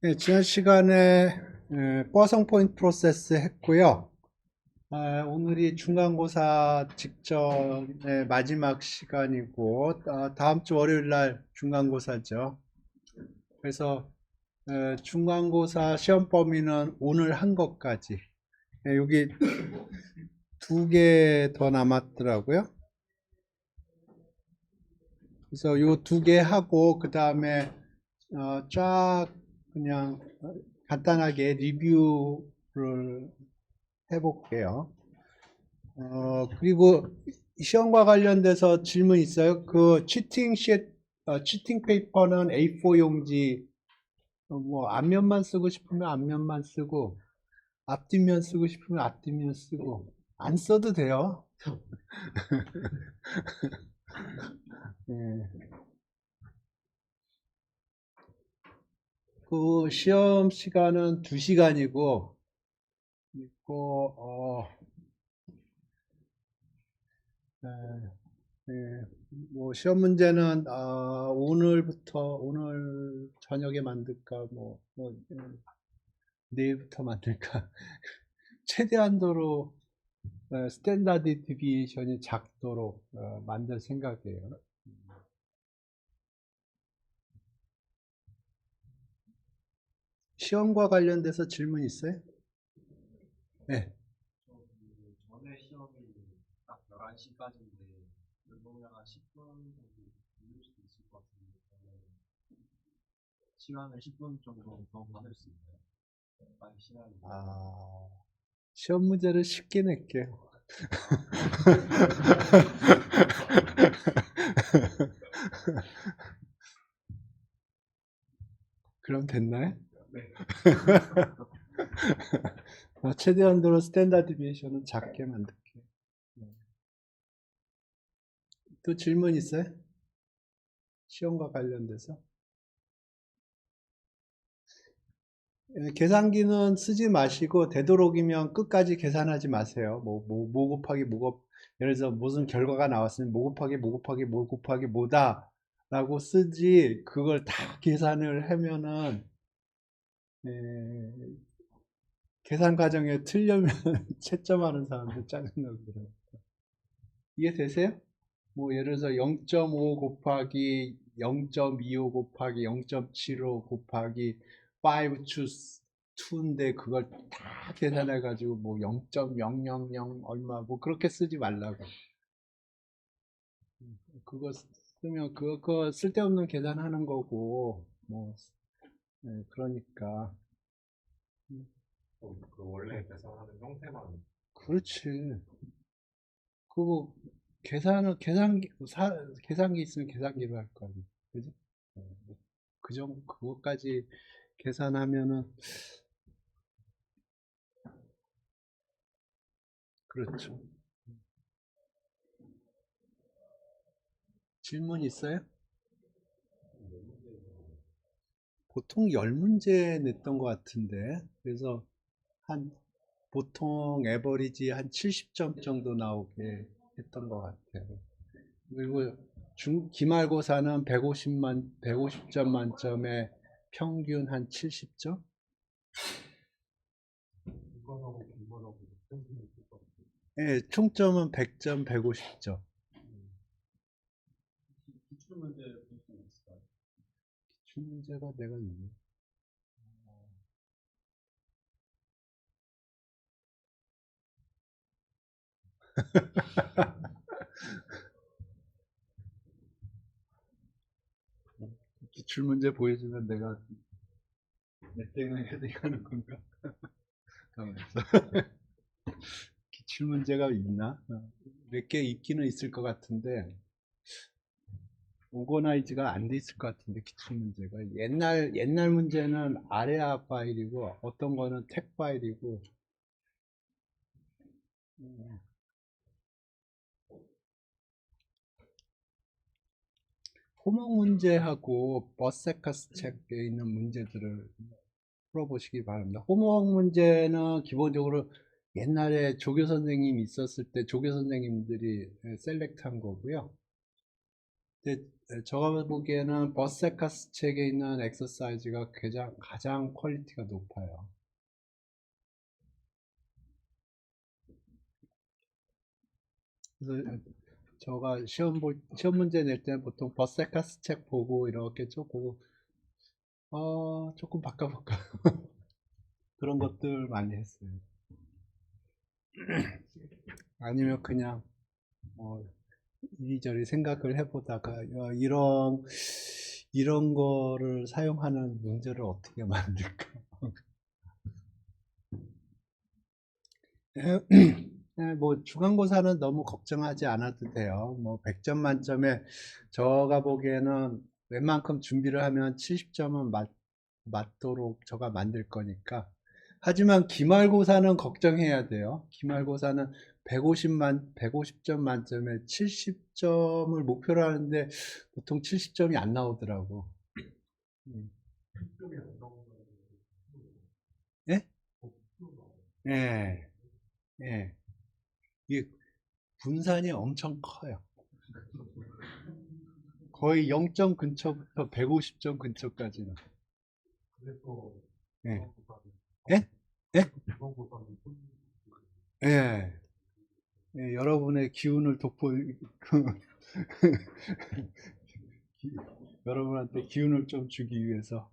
네, 지난 시간에 뻐성 포인트 프로세스 했고요. 오늘이 중간고사 직전의 마지막 시간이고, 다음 주 월요일 날 중간고사죠. 그래서 중간고사 시험 범위는 오늘 한 것까지. 여기 두 개 더 남았더라고요. 그래서 요 두 개 하고 그 다음에 쫙 그냥 간단하게 리뷰를 해볼게요. 그리고 시험과 관련돼서 질문 있어요? 그 치팅 페이퍼는 A4 용지, 뭐 앞면만 쓰고 싶으면 앞면만 쓰고 앞뒷면 쓰고 싶으면 앞뒷면 쓰고 안 써도 돼요. 예. 그 시험 시간은 2시간이고, 있고, 예, 예, 뭐 시험 문제는 오늘 저녁에 만들까 내일부터 만들까 최대한도로 스탠다드 디비에이션이 작도록 만들 생각이에요. 시험과 관련돼서 질문 있어요? 네. 전에 시험이 딱 11시까지인데 운동량 한 10분 정도 밀릴 수도 있을 것 같은데 시간을 10분 정도 더 받을 수 있나요? 빨리 시간이 시험 문제를 쉽게 낼게요. 그럼 됐나요? 네. 최대한도로 스탠다드 디비에이션은 작게 만들게요. 또 질문 있어요? 시험과 관련돼서? 계산기는 쓰지 마시고 되도록이면 끝까지 계산하지 마세요. 뭐 곱하기 예를 들어서 무슨 결과가 나왔으면 뭐 곱하기 뭐 곱하기 뭐 곱하기 뭐다 라고 쓰지 그걸 다 계산을 하면은 에, 계산 과정에 틀려면 채점하는 사람들 짜증나고 그래요. 이해되세요? 뭐 예를 들어서 0.5 곱하기 0.25 곱하기 0.75 곱하기 5 choose 2인데 그걸 다 계산해 가지고 뭐 0.000 얼마 뭐 그렇게 쓰지 말라고. 그거 쓰면 그거 쓸데없는 계산하는 거고 뭐 그러니까 그 원래 계산하는 형태만 그렇지. 그거 계산기 있으면 계산기로 할 거 아니야. 그지? 그것까지 계산하면은 그렇죠. 질문 있어요? 보통 10문제 냈던 것 같은데, 그래서 한, 보통 에버리지 한 70점 정도 나오게 했던 것 같아요. 그리고 기말고사는 150점 만점에 평균 한 70점? 이거하고 이거하고 편집이 있을 것 같아요. 예, 총점은 100점, 150점. 기출 문제 볼 수 있을까요? 기출문제가 내가 있네. 기출문제 보여주면 내가 몇 등을 해야 되는 건가? 가만있어. 기출문제가 있나? 몇 개 있기는 있을 것 같은데, 오거나이즈가 안 돼 있을 것 같은데, 기출문제가. 옛날 문제는 아레아 파일이고, 어떤 거는 텍 파일이고, 호목 문제하고 버세카스 책에 있는 문제들을 풀어보시기 바랍니다. 호목 문제는 기본적으로 옛날에 조교 선생님이 있었을 때 조교 선생님들이 셀렉트 한 거고요. 근데 제가 보기에는 버세카스 책에 있는 엑서사이즈가 가장 퀄리티가 높아요. 그래서 제가 시험 문제 낼 때는 보통 버세카스 책 보고 이렇게 조금 조금 바꿔볼까 그런 것들 많이 했어요. 아니면 그냥 이리저리 생각을 해보다가 이런 거를 사용하는 문제를 어떻게 만들까. 뭐 중간고사는 너무 걱정하지 않아도 돼요. 뭐 100점 만점에 제가 보기에는 웬만큼 준비를 하면 70점은 맞도록 제가 만들 거니까. 하지만 기말고사는 걱정해야 돼요. 기말고사는 150점 만점에 70점을 목표로 하는데 보통 70점이 안 나오더라고. 음. 예? 예, 예. 이게 분산이 엄청 커요. 거의 0점 근처부터 150점 근처까지는. 예. 예? 예? 예. 예, 여러분의 기운을 여러분한테 기운을 좀 주기 위해서.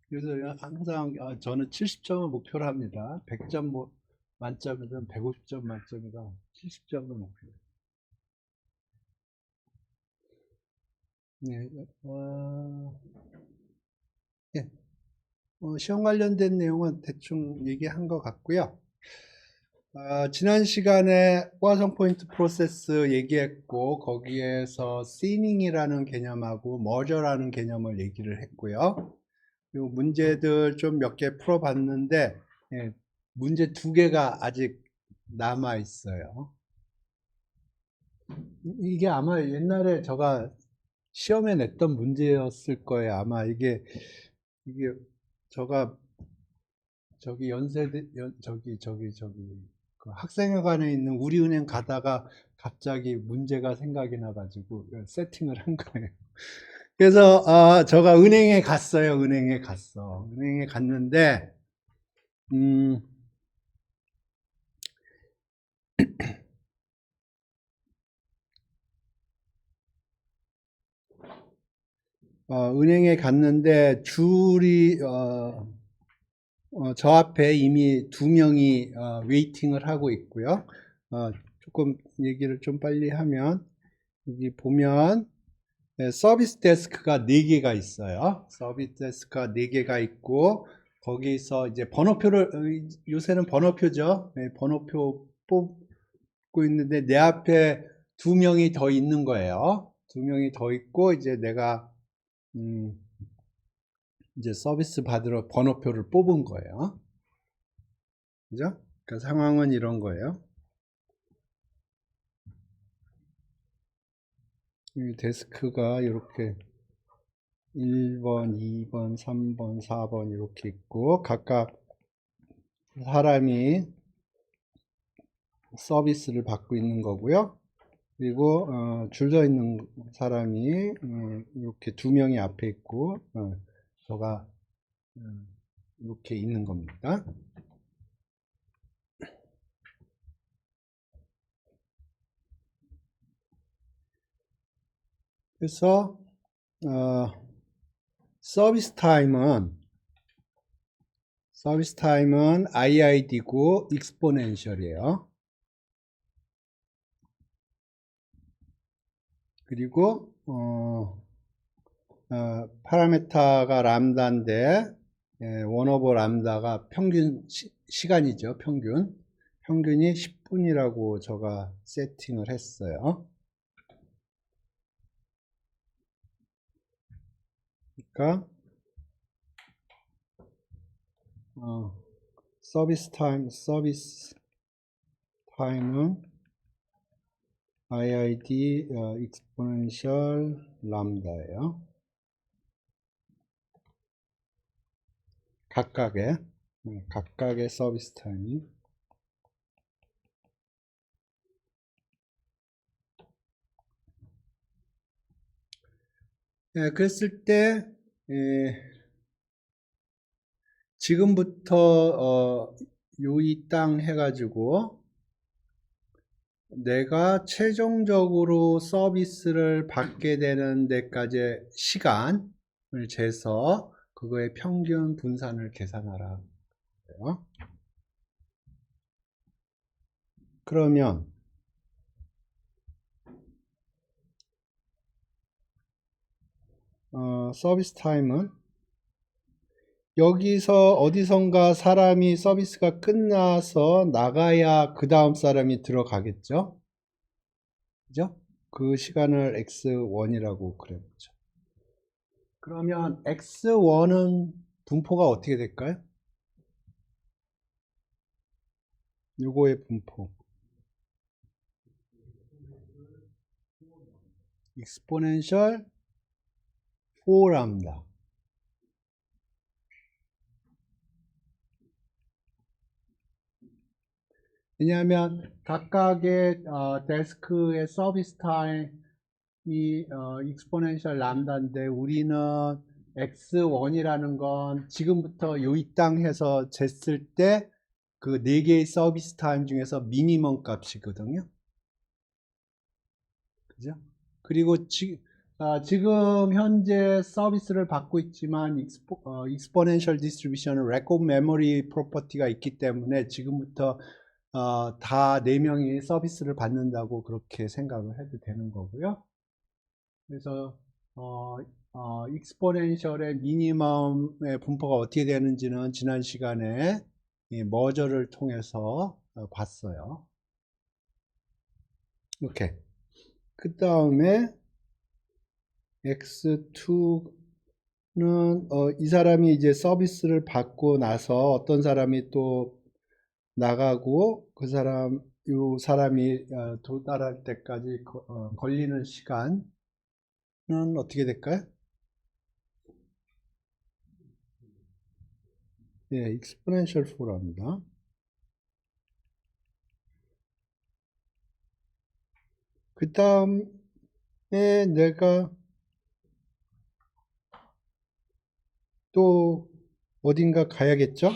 그래서 항상 저는 70점을 목표로 합니다. 100점 만점이든 150점 만점이든 70점을 목표로. 네, 예, 시험 관련된 내용은 대충 얘기한 것 같고요. 지난 시간에 포화성 포인트 프로세스 얘기했고 거기에서 시닝이라는 개념하고 머저라는 개념을 얘기를 했고요. 그리고 문제들 좀 몇 개 풀어봤는데 예, 문제 2개가 아직 남아 있어요. 이게 아마 옛날에 제가 시험에 냈던 문제였을 거예요. 아마 이게 제가 저기 그 학생회관에 있는 우리은행 가다가 갑자기 문제가 생각이 나가지고 세팅을 한 거예요. 그래서 제가 은행에 갔어요. 은행에 갔는데 음, 은행에 갔는데 줄이 저 앞에 이미 2명이 웨이팅을 하고 있고요. 조금 얘기를 좀 빨리 하면 여기 보면 서비스 데스크가 4개가 있어요. 서비스 데스크가 4개가 있고 거기서 이제 번호표를 요새는 번호표죠. 네, 번호표 뽑고 있는데 내 앞에 2명이 더 있는 거예요. 2명이 더 있고 이제 내가 이제 서비스 받으러 번호표를 뽑은 거예요. 그죠? 그 상황은 이런 거예요. 이 데스크가 이렇게 1번, 2번, 3번, 4번 이렇게 있고 각각 사람이 서비스를 받고 있는 거고요. 그리고 줄 서 있는 사람이 이렇게 2명이 앞에 있고 저가 이렇게 있는 겁니다. 그래서 서비스 타임은 IID고 익스포넨셜이에요. 그리고 파라메타가 람다인데 1/4 람다가 평균 시간이죠. 평균이 10분이라고 제가 세팅을 했어요. 그러니까 서비스 타임은 IID exponential 람다예요. 각각의 서비스 타임이 예, 그랬을 때 지금부터 요이 땅 해가지고 내가 최종적으로 서비스를 받게 되는 데까지의 시간을 재서 그거의 평균 분산을 계산하라. 그러면 서비스 타임은 여기서 어디선가 사람이 서비스가 끝나서 나가야 그 다음 사람이 들어가겠죠? 그죠? 그 시간을 x1이라고 그려보죠. 그러면 x1은 분포가 어떻게 될까요? 요거의 분포. exponential 4랍니다. 왜냐하면 각각의 데스크의 서비스 타임이 exponential 람다인데 우리는 x1이라는 건 지금부터 요이 땅 해서 쟀을 때 그 4개의 서비스 타임 중에서 미니멈 값이거든요. 그죠? 그리고 지금 현재 서비스를 받고 있지만 exponential distribution은 record memory property가 있기 때문에 지금부터 다 4명이 서비스를 받는다고 그렇게 생각을 해도 되는 거고요. 그래서 exponential의 미니멈의 분포가 어떻게 되는지는 지난 시간에 이 머저를 통해서 봤어요. 이렇게. 그 다음에 x2는 이 사람이 이제 서비스를 받고 나서 어떤 사람이 또 나가고 그 사람 이 사람이 도달할 때까지 걸리는 시간은 어떻게 될까요? 예, exponential 4랍니다. 그 다음에 내가 또 어딘가 가야겠죠?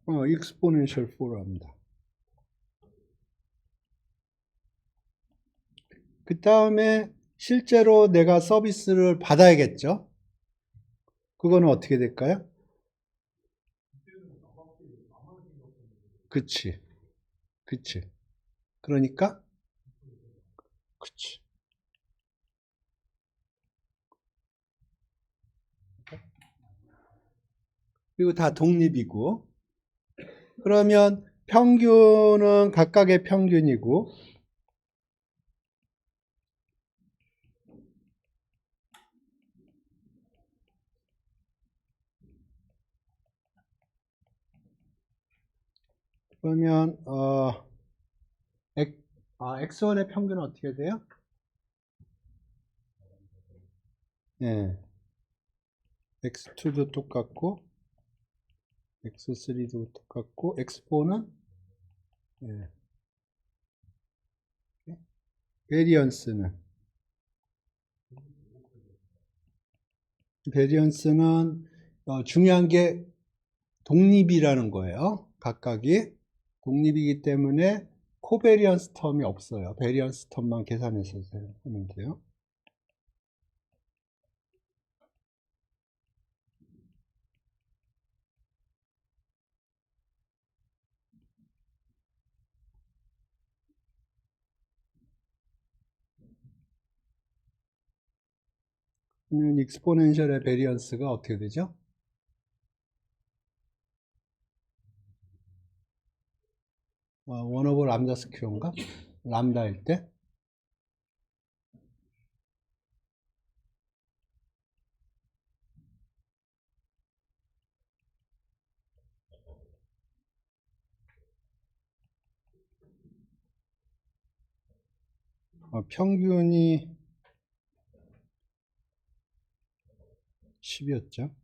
exponential 4랍니다. 그 다음에 실제로 내가 서비스를 받아야겠죠? 그거는 어떻게 될까요? 그치. 그치. 그러니까, 그치. 그리고 다 독립이고, 그러면 평균은 각각의 평균이고, 그러면, x1의 평균은 어떻게 돼요? 예. x2도 똑같고, x3도 똑같고, x4는, 예. 베리언스는, 중요한 게 독립이라는 거예요. 각각이 독립이기 때문에 코베리언스 텀이 없어요. 베리언스 텀만 계산해서 하면 돼요. 그러면 익스포넨셜의 베리언스가 어떻게 되죠? 원 오버 람다 스퀘어인가? 람다일 때? 평균이 10이었죠.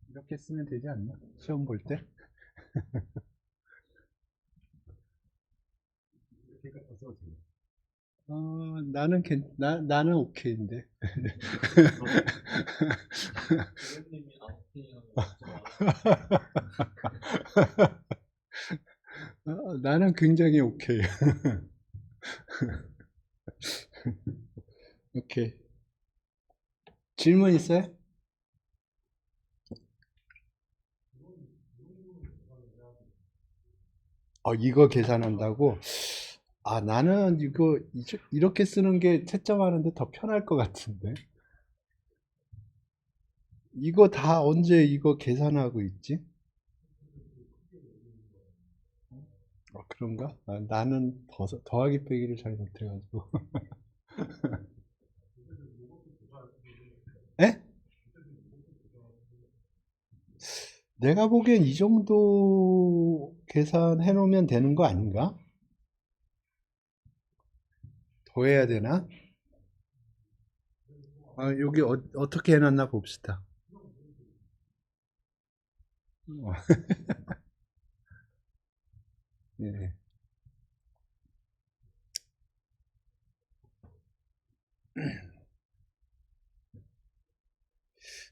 이렇게 쓰면 되지 않나? 시험 볼 때? 써도 돼요. 나는 오케이인데. 대표님이 오케이 하면 진짜 나는 굉장히 오케이. 오케이. 질문 있어요? 이거 계산한다고? 나는 이거 이렇게 쓰는 게 채점하는데 더 편할 것 같은데. 이거 다 언제 이거 계산하고 있지? 그런가? 나는 더하기 빼기를 잘 못해가지고. 에? 내가 보기엔 이 정도 계산해 놓으면 되는 거 아닌가? 더 해야 되나? 여기 어떻게 해놨나 봅시다. 어, 예.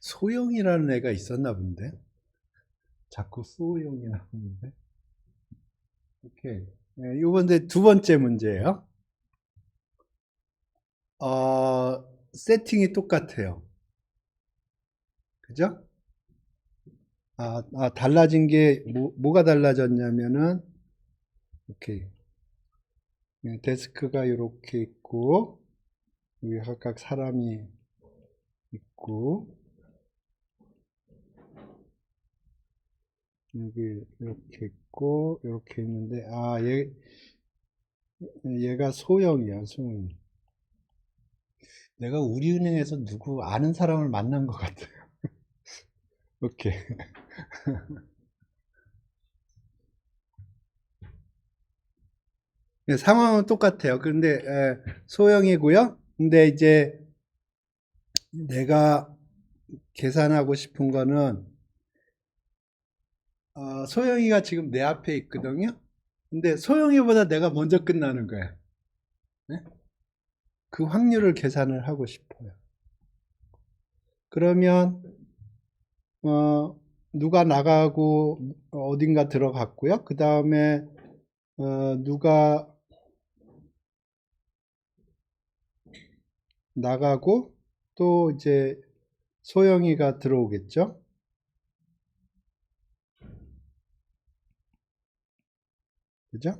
소영이라는 애가 있었나 본데? 자꾸 소영이 나오는데? 오케이. 요번 이제 두 번째 문제예요. 세팅이 똑같아요. 그죠? 달라진 게, 뭐가 달라졌냐면은, 오케이. 데스크가 이렇게 있고, 여기 각각 사람이 있고, 여기 이렇게 있고, 이렇게 있는데, 얘가 소형이야, 소형. 내가 우리은행에서 누구 아는 사람을 만난 것 같아요. 오케이. 상황은 똑같아요. 그런데 소형이고요. 근데 이제 내가 계산하고 싶은 거는 소영이가 지금 내 앞에 있거든요. 근데 소영이보다 내가 먼저 끝나는 거야. 네? 그 확률을 계산을 하고 싶어요. 그러면 누가 나가고 어딘가 들어갔고요. 그 다음에 누가 나가고 또 이제 소영이가 들어오겠죠. 그죠?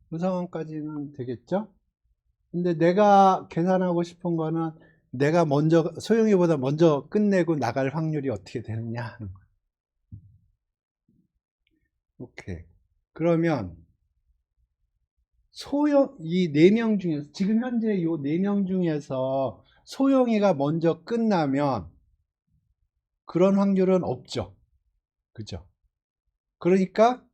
그 상황까지는 되겠죠? 근데 내가 계산하고 싶은 거는 내가 먼저, 소영이보다 먼저 끝내고 나갈 확률이 어떻게 되느냐 하는 거예요. 오케이. 그러면 이 네 명 중에서, 지금 현재 이 네 명 중에서 소영이가 먼저 끝나면 그런 확률은 없죠. 그죠? 그러니까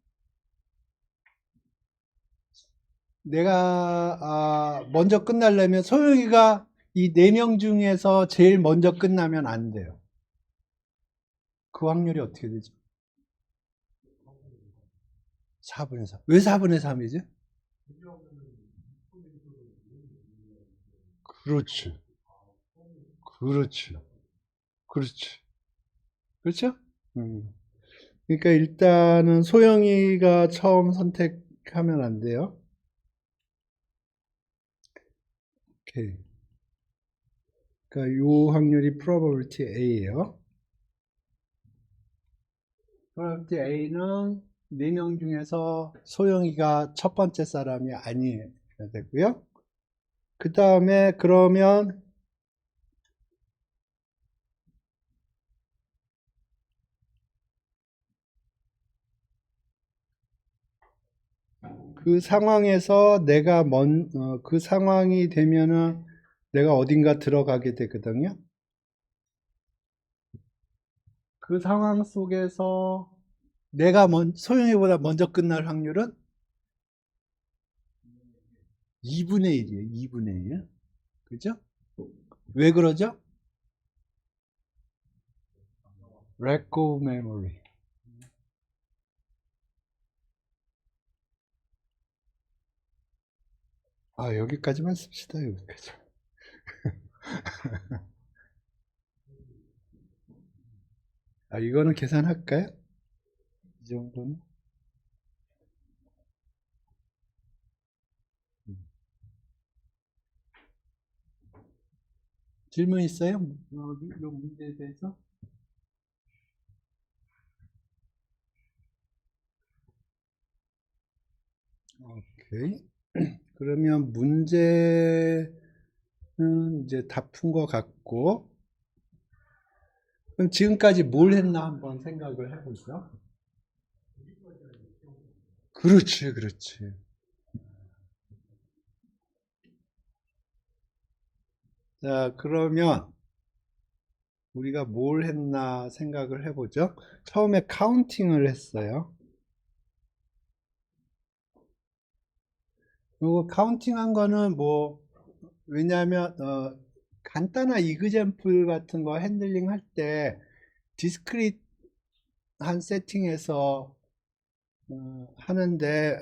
내가 먼저 끝나려면 소영이가 이 네 명 중에서 제일 먼저 끝나면 안 돼요. 그 확률이 어떻게 되죠? 4분의 3. 왜 4분의 3이지? 그렇지. 그렇지. 그렇지. 그렇죠? 음. 그러니까 일단은 소영이가 처음 선택하면 안 돼요. 오케이. 그러니까 요 확률이 probability A예요. probability A는 4명 중에서 소영이가 첫 번째 사람이 아니어야 되고요. 그 다음에 그러면 그 상황에서 그 상황이 되면은 내가 어딘가 들어가게 되거든요. 그 상황 속에서 소영이보다 먼저 끝날 확률은 2분의 1이에요. 2분의 1. 그죠? 왜 그러죠? lack of memory. 여기까지만 씁시다. 여기까지. 이거는 계산할까요? 이 정도는? 질문 있어요? 이 문제에 대해서? 오케이. 그러면 문제는 이제 다 푼 것 같고, 그럼 지금까지 뭘 했나 한번 생각을 해보죠. 그렇지, 그렇지. 자, 그러면 우리가 뭘 했나 생각을 해보죠. 처음에 카운팅을 했어요. 그리고 카운팅한 거는 왜냐하면 간단한 이그젬플 같은 거 핸들링 할 때 디스크릿한 세팅에서 하는데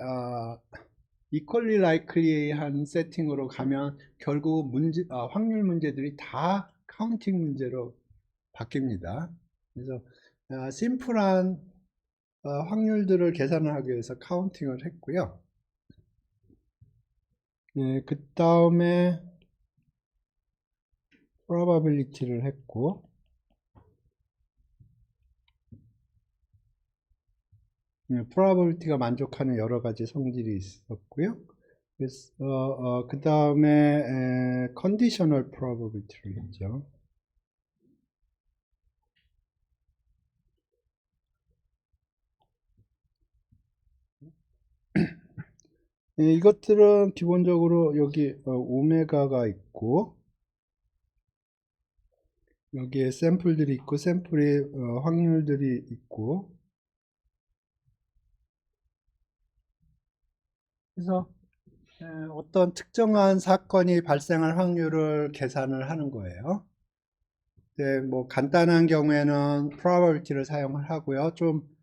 equally likely한 세팅으로 가면 결국 확률 문제들이 다 카운팅 문제로 바뀝니다. 그래서 심플한 확률들을 계산을 하기 위해서 카운팅을 했고요. 그 다음에 probability를 했고, probability가 만족하는 여러 가지 성질이 있었고요. 그 다음에 conditional probability를 했죠. 이것들은 기본적으로 여기 오메가가 있고, 여기에 샘플들이 있고, 샘플의 확률들이 있고, 그래서 어떤 특정한 사건이 발생할 확률을 계산을 하는 거예요. 간단한 경우에는 probability를 사용을 하고요. 좀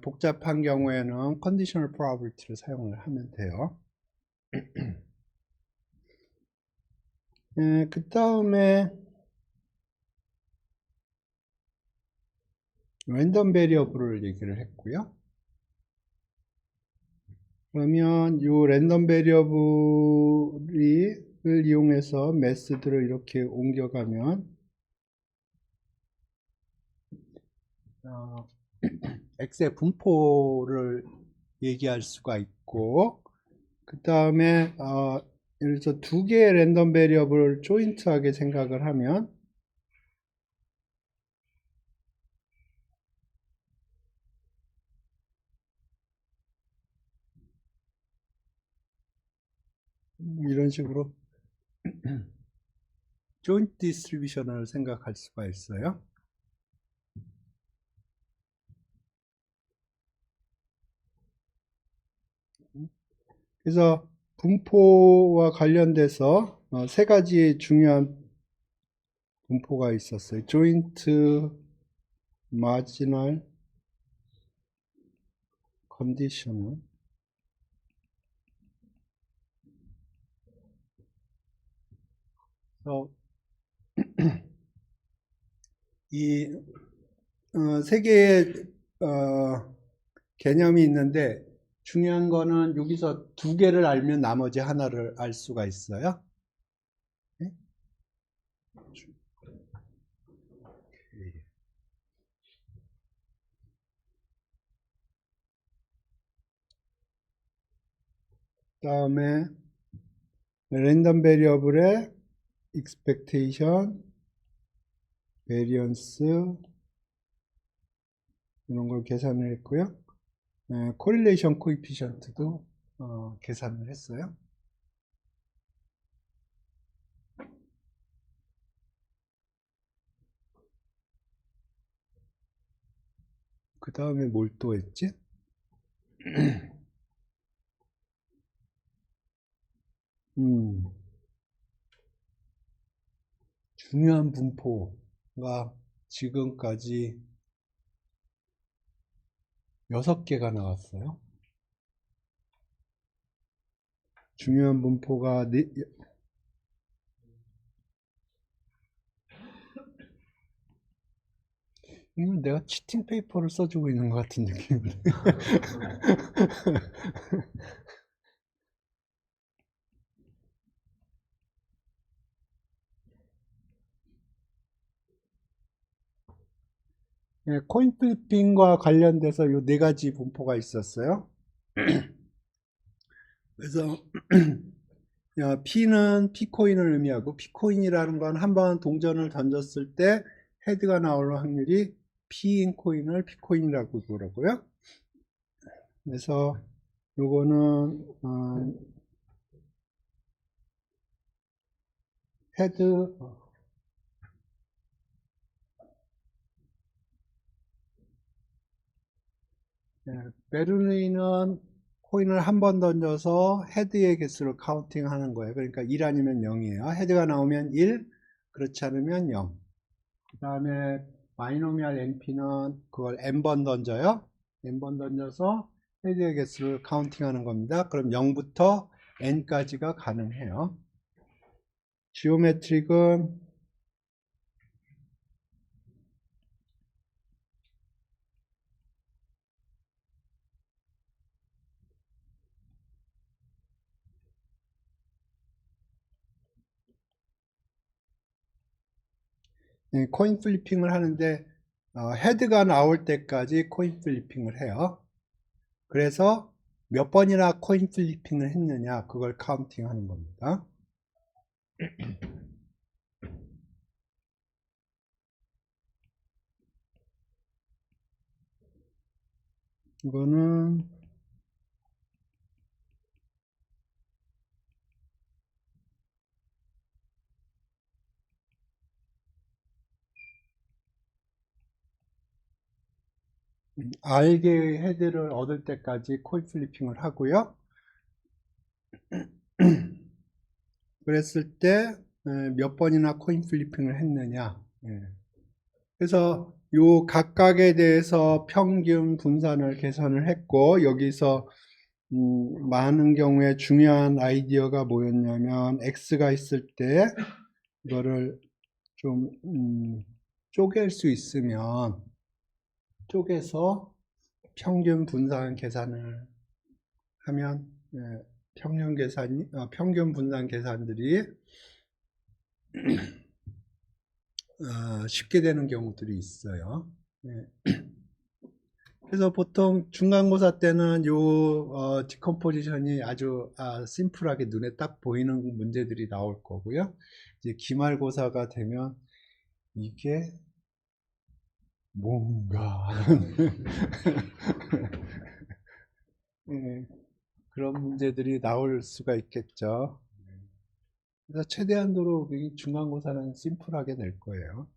복잡한 경우에는 conditional probability를 사용을 하면 돼요. 그 다음에 랜덤 베리어블을 얘기를 했고요. 그러면 이 랜덤 베리어블을 이용해서 메스드를 이렇게 옮겨가면 x의 분포를 얘기할 수가 있고, 그 다음에 예를 들어서 두 개의 랜덤 베리어블을 조인트하게 생각을 하면 이런 식으로 조인트 디스트리뷰션을 생각할 수가 있어요. 그래서 분포와 관련돼서 세 가지 중요한 분포가 있었어요. 조인트, 마지널, 컨디셔널. 이 세 개의 개념이 있는데 중요한 거는 여기서 두 개를 알면 나머지 하나를 알 수가 있어요. 네? 다음에 랜덤 베리어블의 expectation, variance 이런 걸 계산을 했고요. correlation coefficient도 계산을 했어요. 그 다음에 뭘 또 했지? 중요한 분포가 지금까지 6개가 나왔어요. 중요한 분포가 이건 내가 치팅 페이퍼를 써주고 있는 것 같은 느낌인데. 네, 코인 플리핑과 관련돼서 요 네 가지 분포가 있었어요. 그래서 P는 P코인을 의미하고, P코인이라는 건 한 번 동전을 던졌을 때 헤드가 나올 확률이 P인 코인을 P코인이라고 그러고요. 그래서 요거는 헤드 베르니는 코인을 한 번 던져서 헤드의 개수를 카운팅 하는 거예요. 그러니까 1 아니면 0이에요. 헤드가 나오면 1, 그렇지 않으면 0. 그 다음에 바이노미얼 NP는 그걸 n번 던져요. n번 던져서 헤드의 개수를 카운팅 하는 겁니다. 그럼 0부터 n까지가 가능해요. 지오메트릭은 코인 플리핑을 하는데 헤드가 나올 때까지 코인 플리핑을 해요. 그래서 몇 번이나 코인 플리핑을 했느냐 그걸 카운팅 하는 겁니다. 이거는 알게의 헤드를 얻을 때까지 코인 플리핑을 하고요. 그랬을 때 몇 번이나 코인 플리핑을 했느냐. 그래서 요 각각에 대해서 평균 분산을 계산을 했고, 여기서 많은 경우에 중요한 아이디어가 뭐였냐면 X가 있을 때 이거를 좀 쪼갤 수 있으면 쪼개서 평균 분산 계산을 하면 평균 분산 계산들이 쉽게 되는 경우들이 있어요. 그래서 보통 중간고사 때는 요 디컴포지션이 아주 심플하게 눈에 딱 보이는 문제들이 나올 거고요. 이제 기말고사가 되면 이게 뭔가 그런 문제들이 나올 수가 있겠죠. 그래서 최대한도로 중간고사는 심플하게 낼 거예요.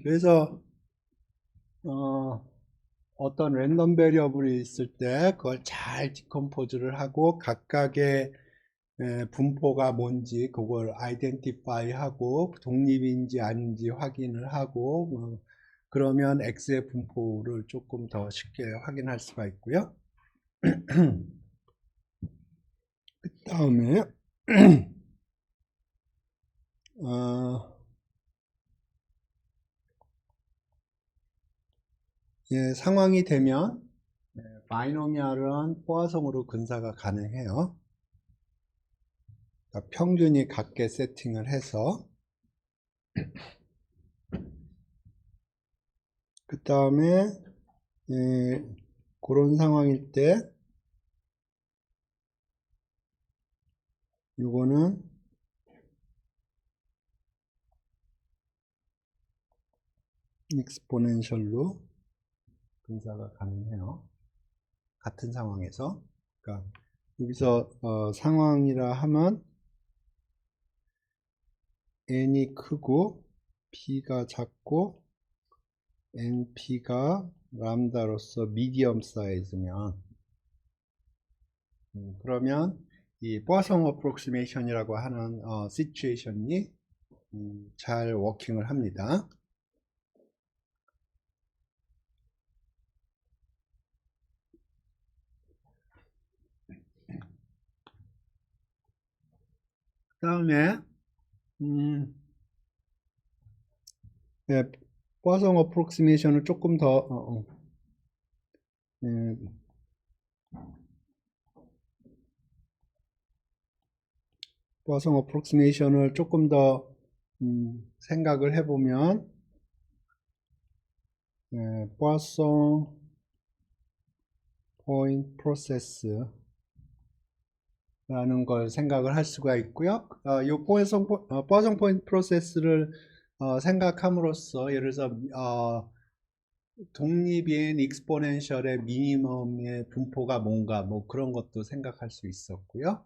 그래서 어떤 랜덤 베리어블이 있을 때 그걸 잘 디컴포즈를 하고 각각의 분포가 뭔지 그걸 아이덴티파이 하고 독립인지 아닌지 확인을 하고 그러면 X의 분포를 조금 더 쉽게 확인할 수가 있고요. 그 다음에 상황이 되면 바이노미얼은 포화성으로 근사가 가능해요. 그러니까 평균이 같게 세팅을 해서 그 다음에 그런 상황일 때 이거는 익스포넨셜로 근사가 가능해요. 같은 상황에서. 그러니까 여기서 상황이라 하면 n이 크고 p가 작고 np가 람다로서 미디엄 사이즈면 그러면 이 포화성 어프록시메이션이라고 하는 시츄에이션이 잘 워킹을 합니다. 다음에 네, 포아송 어프록시메이션을 조금 더 포아송 어프록시메이션을 조금 더 생각을 해보면 포아송 포인트 프로세스 라는 걸 생각을 할 수가 있고요. 이 포아송 포인트 프로세스를 생각함으로써 예를 들어서 독립인 익스포넨셜의 미니멈의 분포가 뭔가 뭐 그런 것도 생각할 수 있었고요.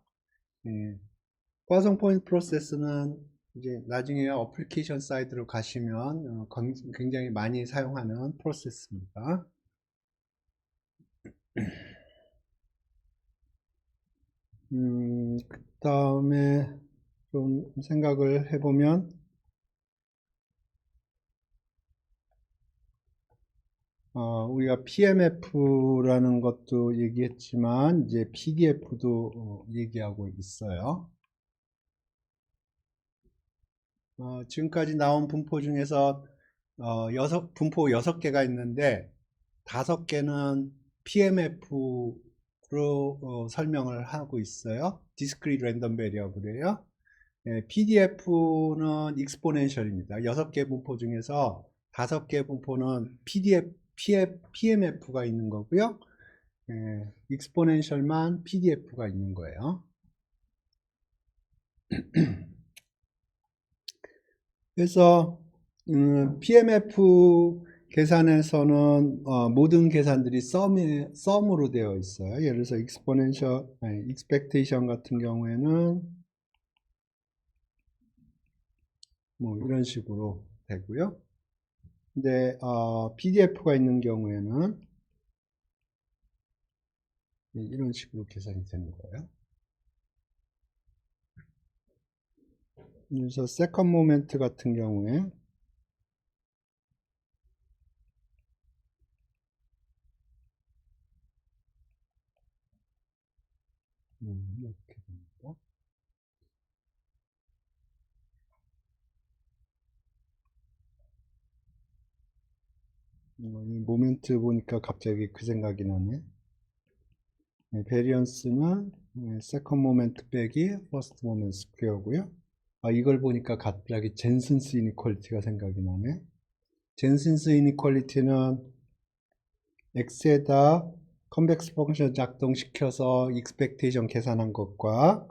포아송 포인트 프로세스는 이제 나중에 어플리케이션 사이드로 가시면 굉장히 많이 사용하는 프로세스입니다. 그 다음에 좀 생각을 해보면 우리가 PMF라는 것도 얘기했지만 이제 PDF도 얘기하고 있어요. 지금까지 나온 분포 중에서 분포 6개가 있는데 5개는 PMF로 설명을 하고 있어요. Discrete Random Variable이에요. PDF는 exponential입니다. 6개 분포 중에서 5개 분포는 PMF가 있는 거고요. exponential만 PDF가 있는 거예요. 그래서 PMF 계산에서는 모든 계산들이 썸으로 되어 있어요. 예를 들어서 expectation 같은 경우에는 뭐 이런 식으로 되고요. 근데 PDF가 있는 경우에는 이런 식으로 계산이 되는 거예요. 그래서 세컨 모멘트 같은 경우에 이렇게 됩니다. 이 모멘트 보니까 갑자기 그 생각이 나네. 베리언스는 세컨 모멘트 빼기 퍼스트 모멘트 스퀘어고요. 이걸 보니까 갑자기 젠슨스 이니퀄리티가 생각이 나네. 젠슨스 이니퀄리티는 x에다 컨벡스 펑션 작동시켜서 익스펙테이션 계산한 것과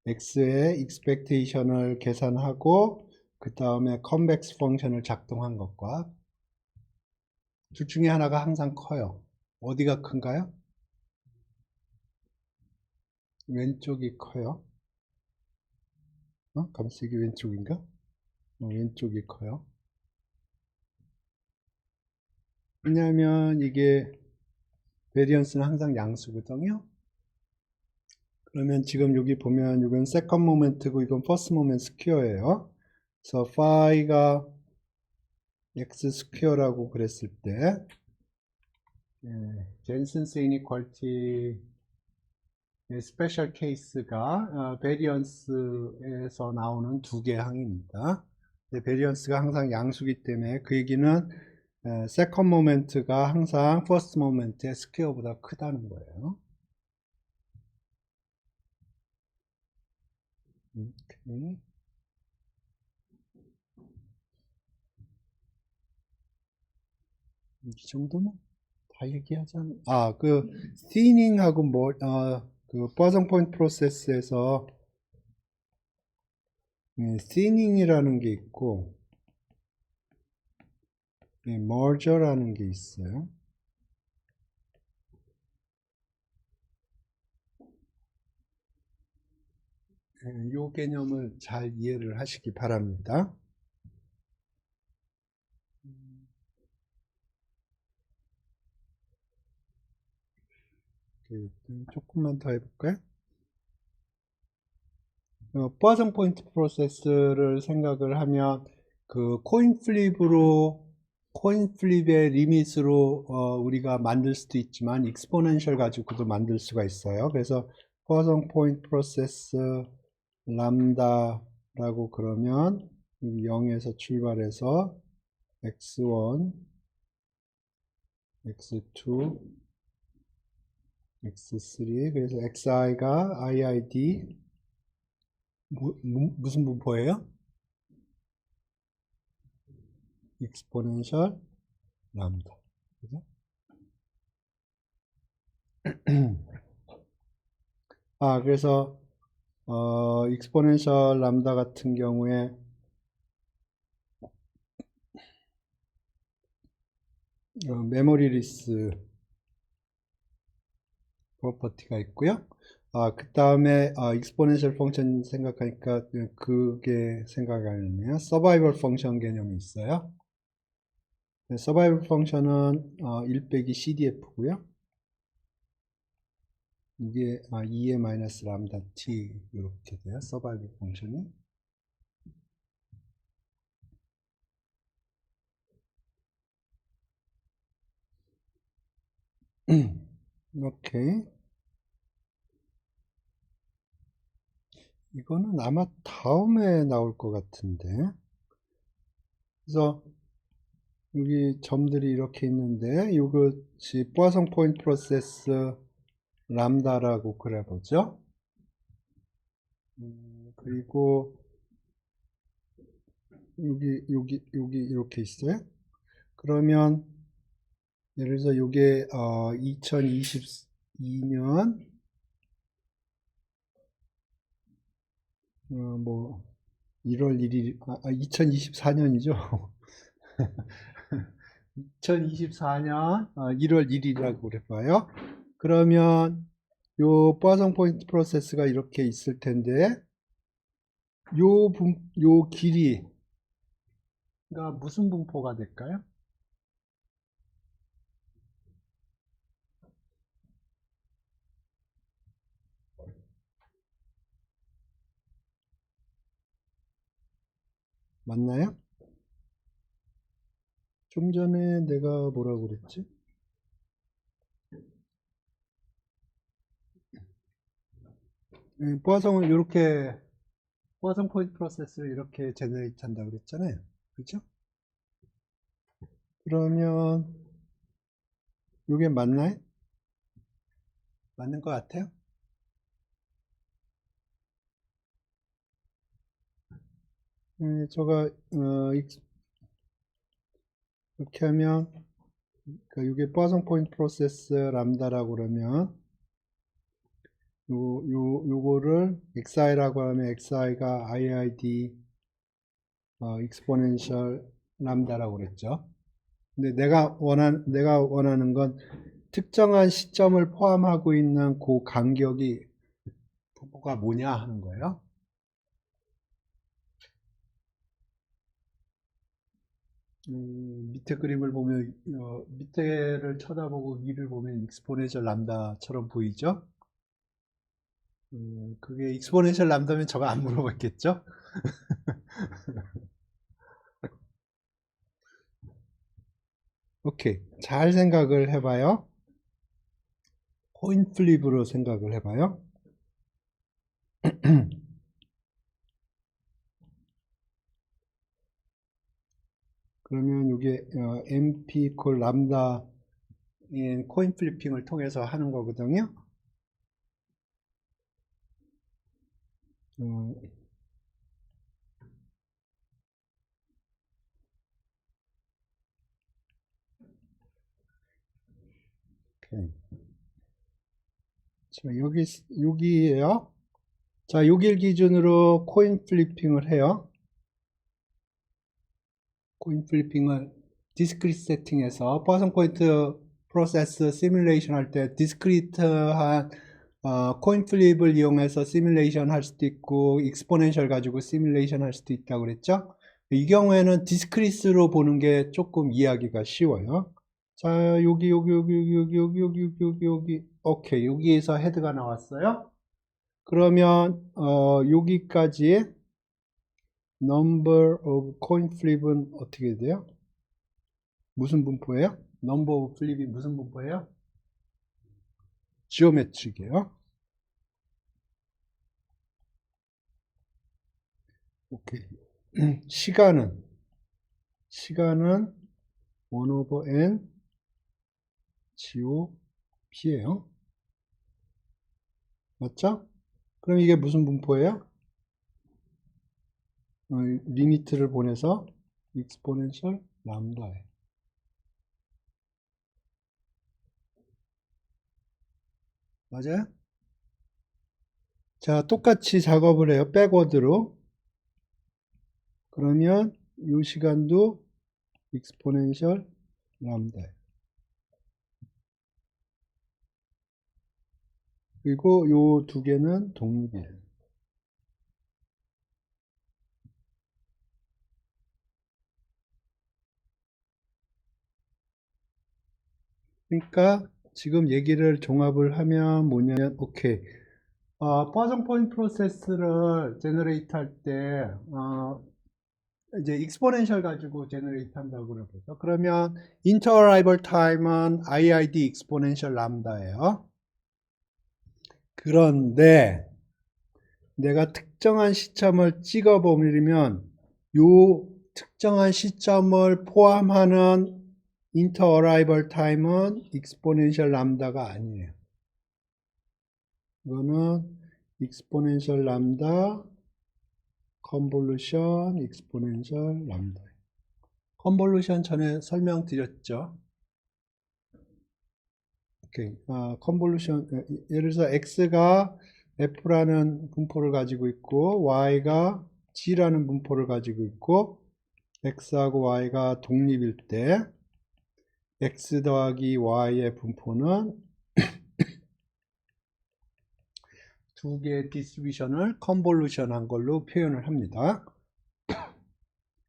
x의 익스펙테이션을 계산하고 그 다음에 컨벡스 펑션을 작동한 것과 둘 중에 하나가 항상 커요. 어디가 큰가요? 왼쪽이 커요. 감색이 왼쪽인가? 왼쪽이 커요. 왜냐하면 이게 베리언스는 항상 양수거든요. 그러면 지금 여기 보면 이건 세컨 모멘트고 이건 퍼스트 모멘트 스퀘어예요. 그래서 파이가 x 스퀘어라고 그랬을 때 젠슨스 이니퀄리티 스페셜 케이스가 베리언스에서 나오는 두 개 항입니다. 베리언스가 항상 양수기 때문에 그 얘기는 세컨 모멘트가 항상 퍼스트 모멘트의 스퀘어보다 크다는 거예요. 오케이. 이 정도면 다 얘기하잖아. 그 스티닝하고 그 포아송 포인트 프로세스에서 스티닝이라는 게 있고 머저라는 게 있어요. 이 개념을 잘 이해를 하시기 바랍니다. 조금만 더 해볼까요? 포아송 포인트 프로세스를 생각을 하면 그 코인 플립의 리밋으로 우리가 만들 수도 있지만 익스포넨셜 가지고도 만들 수가 있어요. 그래서 포아송 포인트 프로세스 람다라고 그러면 0에서 출발해서 x1, x2, x3 그래서 xi가 iid 무슨 분포예요? 익스포넨셜 람다. 그죠? 그래서 익스포넨셜 람다 같은 경우에 메모리 리스 프로퍼티가 있고요. 그 다음에 익스포넨셜 펑션 생각하니까 그게 생각이 나네요. 서바이벌 펑션 개념이 있어요. 서바이벌 펑션은 1 빼기 CDF고요. 이게 2의 마이너스 람다 t 이렇게 돼요. 서바이벌 펑션이. 오케이. 이거는 아마 다음에 나올 것 같은데. 그래서 여기 점들이 이렇게 있는데 이것이 포아송 포인트 프로세스 람다라고 그려보죠. 그리고 여기 이렇게 있어요. 그러면 예를 들어서 이게 2022년 뭐 1월 1일 2024년이죠. 2024년 1월 1일이라고 그래봐요. 그러면 요 포아송 포인트 프로세스가 이렇게 있을 텐데 요 길이가 무슨 분포가 될까요? 맞나요? 좀 전에 내가 뭐라고 그랬지? 포아송을 이렇게 포아송 포인트 프로세스를 이렇게 제너레이트 한다고 그랬잖아요. 그렇죠? 그러면 이게 맞나요? 맞는 것 같아요? 제가 이렇게 하면 이게 포아송 포인트 프로세스 람다라고 그러면 요거를 xi라고 하면 xi가 iid exponential 람다라고 그랬죠. 근데 내가 원하는 건 특정한 시점을 포함하고 있는 그 간격이 부호가 뭐냐 하는 거예요. 밑에 그림을 보면 밑에를 쳐다보고 위를 보면 익스포넨셜 람다처럼 보이죠? 그게 익스포넨셜 람다면 저거 안 물어봤겠죠? 오케이. 잘 생각을 해봐요. 코인 플립으로 생각을 해봐요. 그러면 이게 MP 콜 람다 코인 플리핑을 통해서 하는 거거든요. 오케이. 자, 여기에요. 자, 여기를 기준으로 코인 플리핑을 해요. 코인 플리핑을 디스크리트 세팅해서 퍼슨 포인트 프로세스 시뮬레이션 할 때 디스크리트한 코인 플립을 이용해서 시뮬레이션 할 수도 있고 익스포넨셜 가지고 시뮬레이션 할 수도 있다고 그랬죠. 이 경우에는 디스크리트로 보는 게 조금 이해하기가 쉬워요. 자, 여기 오케이. 여기에서 헤드가 나왔어요. 그러면 여기까지 number of coin flip은 어떻게 돼요? 무슨 분포예요? number of flip이 무슨 분포예요? 지오메트릭이에요. 오케이. 시간은 1 over n GOP예요. 맞죠? 그럼 이게 무슨 분포예요? 리미트를 보내서 exponential 람다예요. 맞아요? 자, 똑같이 작업을 해요. 백워드로. 그러면 이 시간도 exponential 람다예요. 그리고 요 두 개는 독립이에요. 그러니까 지금 얘기를 종합을 하면 뭐냐면, 오케이. 버전 포인트 프로세스를 제너레이트 할 때, 이제 익스포넨셜 가지고 제너레이트 한다고 그러죠. 그러면 인터어라이벌 타임은 IID 익스포넨셜 람다예요. 그런데 내가 특정한 시점을 찍어 보면 요 특정한 시점을 포함하는 인터어라이벌 타임은 익스포넨셜 람다가 아니에요. 이거는 익스포넨셜 람다 컨볼루션 익스포넨셜 람다. 컨볼루션 전에 설명드렸죠. 오케이. 컨볼루션 예를 들어서 x가 f라는 분포를 가지고 있고 y가 g라는 분포를 가지고 있고 x하고 y가 독립일 때 x 더하기 y의 분포는 두 개의 디스트리뷰션을 컨볼루션 한 걸로 표현을 합니다.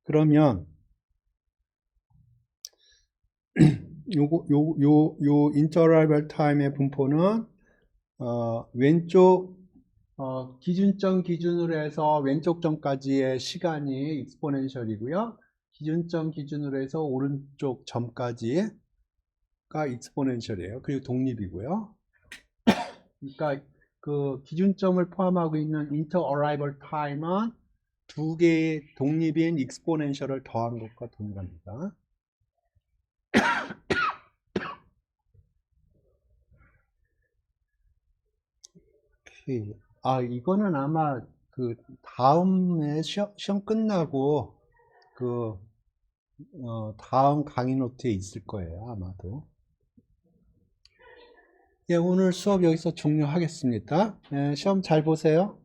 그러면 요 인터어라이벌 타임의 분포는 왼쪽 기준점 기준으로 해서 왼쪽 점까지의 시간이 익스포넨셜이고요. 기준점 기준으로 해서 오른쪽 점까지가 익스포넨셜이에요. 그리고 독립이고요. 그러니까 그 기준점을 포함하고 있는 인터어라이벌 타임은 두 개의 독립인 익스포넨셜을 더한 것과 동일합니다. 이거는 아마 그 다음에 시험 끝나고 그 다음 강의 노트에 있을 거예요, 아마도. 예, 오늘 수업 여기서 종료하겠습니다. 예, 시험 잘 보세요.